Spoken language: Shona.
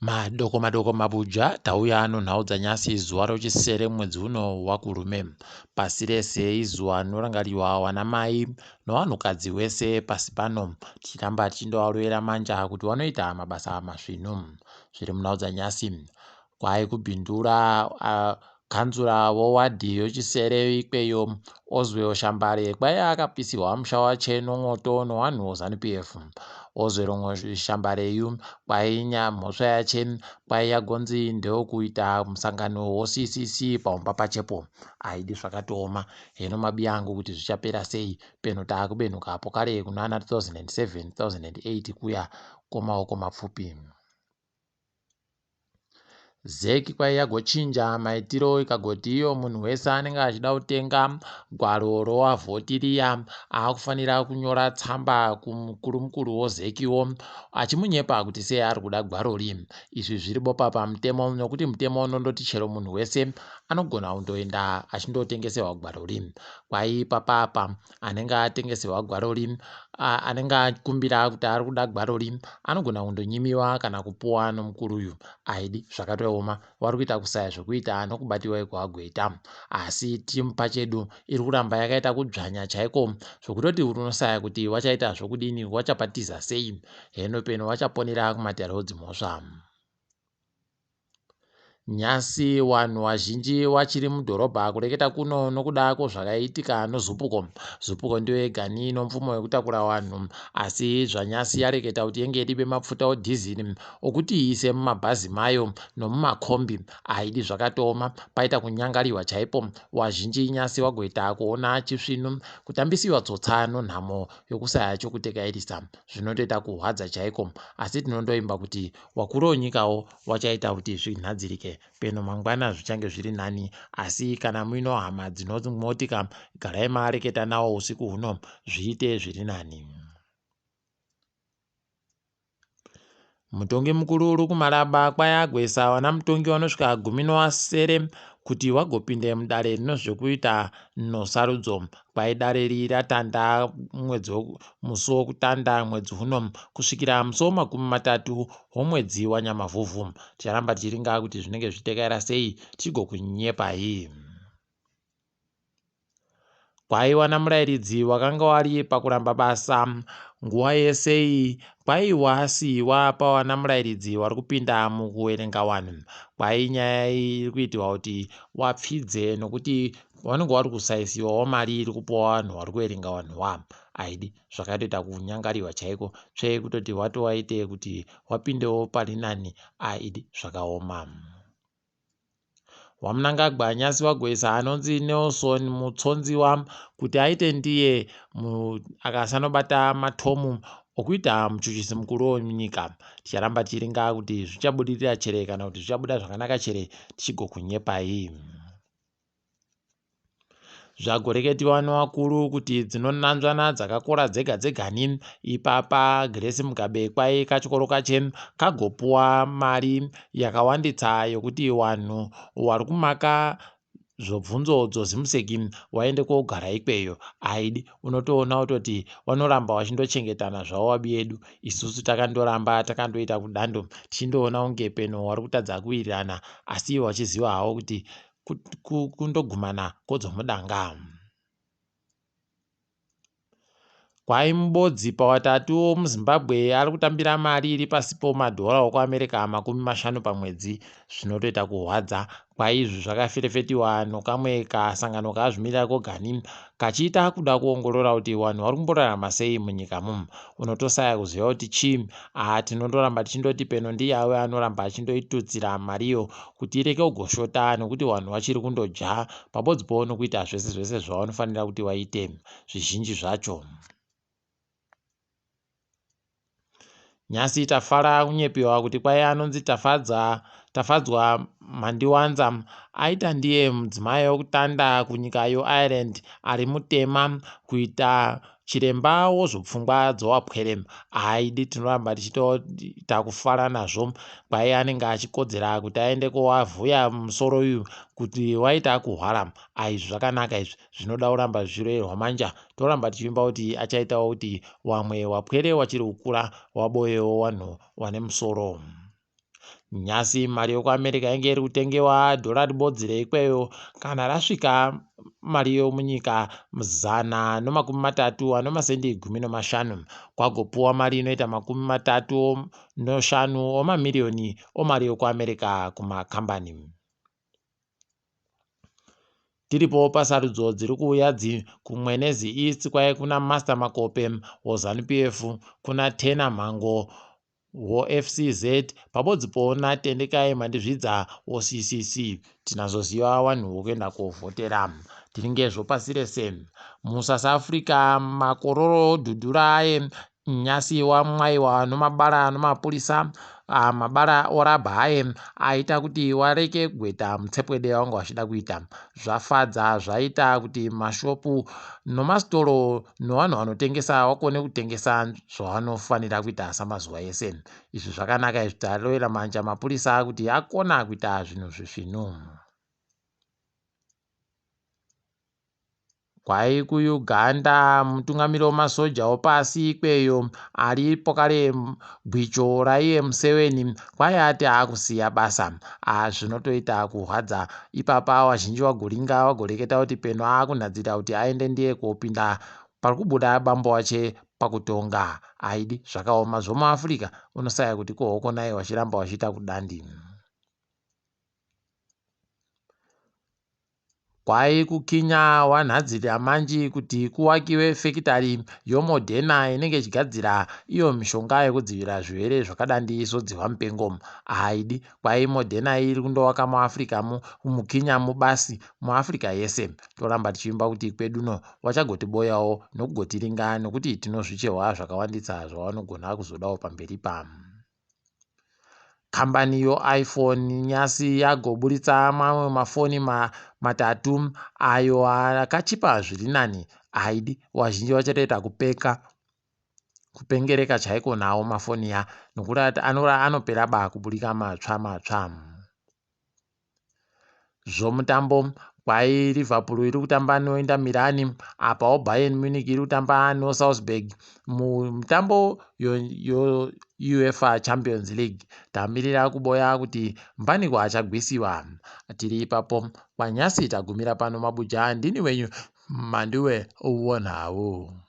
Madoko mabuja tauya ano nhau dzanyasi zuva rochisere mwedzi uno waKurume. Pasi rese izuva rinorangariwa vanamai nevanhukadzi wese pasi pano, tichiramba tichindovarwera manja kuti vanoita mabasa mazvinu zviri munhau dzanyasi. Kwai kubhindura kanzura wowadhi yochisere ikweyo Ozwe Shambare kwai akapisirwa musha wache nomwoto nevanhu ZANU-PF. Ozwe Shambareyu kwai mhosva yache kwai yagonzi ndewokuita musangano woCCC paumba pachepo. Haidi zvakatooma. Hino mabiya angu kuti zvichapera sei peno taakubenukapo kare kunana 2007 2008 kuya kwemaoko mapfupi. ZEC kwai yagochinja maitiro ikagoti iyo munhu wese anenge achida kutenga gwaro rowavhoti riya akufanira kunyora tsamba kumukuru woZEC wo achimunyepa kuti sei ari kuda gwaro ri. Izvi zviri bopa pamutemo nokuti mutemo unondoti chero munhu wese anogona kundoenda achindotengeserwa gwaro ri. Kwai papapa anenge atengeserwa gwaro ri anenge akumbira kuti ari kuda gwaro ri anogona kundonyimiwa kana kupuwa nomukuru uyu. Haidi zvakatooma. Vari kuita kusaya zvokuita nokubatiwa ikwaagweita. Asi timu pachedu iri kuramba yakaita kudzvanya chaiko zvokutoti unosaya kuti wachaita zvokudini, wachapatiza sei. Heno peno wachaponera kumatarhodzi mhosva. Nyasi vanhu vazhinji vachiri mudhorobha kureketa kuno nokuda kwezvakaitika noZupuko. Zupuko ndiyo yegani nomvumo yekutakura vanhu, asi zvanyasi yareketa kuti yenge iribe mafuta odhiziri okuti iise mumabhazi mayo nomumakombi. Haidi zvakatooma. Paita kunyangariwa chaipo. Wazhinji nyasi wagoita kuona chisvinu kutambisiwa tsotsa nonhamo yokusaya chokutekairisa. Zvinotoita kuhwadza chaiko, asi tinondoimba kuti wakuru wenyikawo wachaita kuti zvinhadzirike. Peno mangwana zvichange zviri nani, asi kana muino hama dzinomotika garai maareketa nawo usiku huno zviite zviri nani. Mutongi mukuru uri kuMaraba kwai agwesa vana mutongi vanosvika 17 kuti vagopinde mudare rinozvokuita nosarudzo. Kwai dare riri ratanda musi wokutanda mwedzi uno kusvikira musi wa30 womwedzi waNyamavhuvhu. Ticharamba tichiringa kuti zvinenge zvitekaira sei tigokunyepai. Kwai wana murairidzi wakanga wari pakuramba basa nguva yesei kwai wasiiwa pawana murairidzi wari kupinda mukuverenga vanhu. Kwai nyaya iri kuitirwa kuti wapfidze nokuti vanenge vari kusaisiwawo mari iri kupuwa vanhu vari kuverenga vanhu wa. Haidi zvakatoita kunyangariwa chaiko tsvee kutoti watowaite kuti wapindewo pari nani. Haidi zvakaoma. Wamunangagwa nyasi wagwesa anonzi Nelson mutsonziwa kuti aite ndiye akasanobata matomu okuita muchuchisi mukuru wenyika. Ticharamba tichiringa kuti zvichabudirira chere kana kuti zvichabuda zvakanaka chere tichigokunyepai. Zvagoreketiwa nevakuru kuti dzinonanzvana dzakakora dzega dzegani ipapa Grace Mugabe kwai kachikoro kache kagopuwa mari yakawanditsa yokuti vanhu vari kumaka zvobvunzo dzozimuseki waende kogara ikweyo. Haidi unotoona kutoti vanoramba vachindochengetana zvavo vabi yedu. Isusu takandoramba takandoita kudando tichindoona kunge peno vari kutadza kuwirirana, asi vachiziva havo kuti kundogumana kodzomudanga. Kwai mubodzi pawatatu womuZimbabwe ari kutambira mari iri pasi pomadhora okuAmerica 50 pamwedzi. Zvinotoita kuhwadza. Kwai izvi zvakaferefetiwa nokamwe kasangano kazvimirira kogani kachiita kuda kuongorora kuti vanhu vari kumborarama sei munyika mumu. Unotosaya kuziva kuti chii. Tinondoramba tichindoti peno ndiyawe anoramba achindoitutsira mariyo kuti ireke kugoshota nokuti vanhu vachiri kundodya pabodzipo nokuita zvese zvavanofanira kuti vaite zvizhinji zvacho. Nyasi tafara kunyepiwa kuti kwai anonzi tafadzwa Mhanduwe aita ndiye mudzimai wokutanda kunyika yeIreland ari mutema kuita chiremba wozvopfungwa dzowapwere. Haidi tinoramba tichitoita kufara nazvo. Kwai anenge achikodzera kuti aende kovavhuya musoro uyu kuti waita kuhwara. Izvi zvakanaka izvi zvinoda kuramba zvichirohwa manja. Toramba tichimba kuti achaitawo kuti wamwe wapwere wachiri kukura waboyewo vanhu vane musoro. nyasi mari yokuAmerica inge iri kutengewa dholari bodzi reikweyo kana rasvika mari yomunyika 135 kwagopuwa mari inoita 35 omamirioni omari yokuAmerica kumakambani. Tiripo pasarudzo dziri kuuya kumwe neZEC kwaye kuna Master Makope woZANU-PF, kuna Tena Mhango woFCZ pabodzipo naTendekai Mandizvidza woCCC. Tinazoziva wanhu wokuenda kovhotera. Tiringezvo pasi rese muSouth Africa makororo dhudhura nyasi wamwaiwa nomabara nomapurisa mabara orabha aita kuti wareke kugweta mutsepwede wanga wachida kuita. Zvafadza zvaita kuti mashopu nomasitoro nevanhu vanotengesa wakone kutengesa zvavanofanira kuita samazuva ese. Izvi zvakanaka izvi tarovera manja mapurisa kuti akona kuita zvinhu zvezvino. Kwai kuUganda mutungamiri wemasoja wopasi ikweyo aripo kare gwicho raiye Museveni kwai ati akusiya basa. Zvinotoita kuhwadza. Ipapa wazhinji wagoringa wagoreketa kuti peno akunhadzira kuti aende ndiye kopinda parikubuda bambo wache pakutonga. Aidi zvakaoma zvomuAfrica unosaya kuti kohoko naye wachiramba wachiita kudandi. Kwai kukinya wanhadzira manji kuti kuwakiwe fekitari yoModerna inenge ichigadzira iyo mishonga yekudzivirira zvirwere zvakadandi sodzihwa mupengo. Haidi. Kwai Moderna iri kundowaka muAfrica mukinya mubasi muAfrica yese. Toramba tichiimba kuti kweduno wachagotiboyawo nokugotiringa nokuti tinozvichehwa zvakawandisa zvawanogona kuzodawo pamberi pam. Kambani yoiPhone nyasi yagoburitsa mamwe mafoni matatu ayo akachipa zviri nani. Haidi. Wazhinji vachatoita kupengereka chaiko nawo mafoni ya nokuti anopera kuburika matsva. Zvomutambo kwai Liverpool iri kutamba noinda Milan apawo Bayern Munich iri kutamba noSalzburg mutambo UEFA Champions League. Tamirira kuboya kuti mbaniko achagwisiwa. Tiri ipapo kwanyasi tagumira pano mabuja. Ndini wenyu Mhanduwe WeNhau.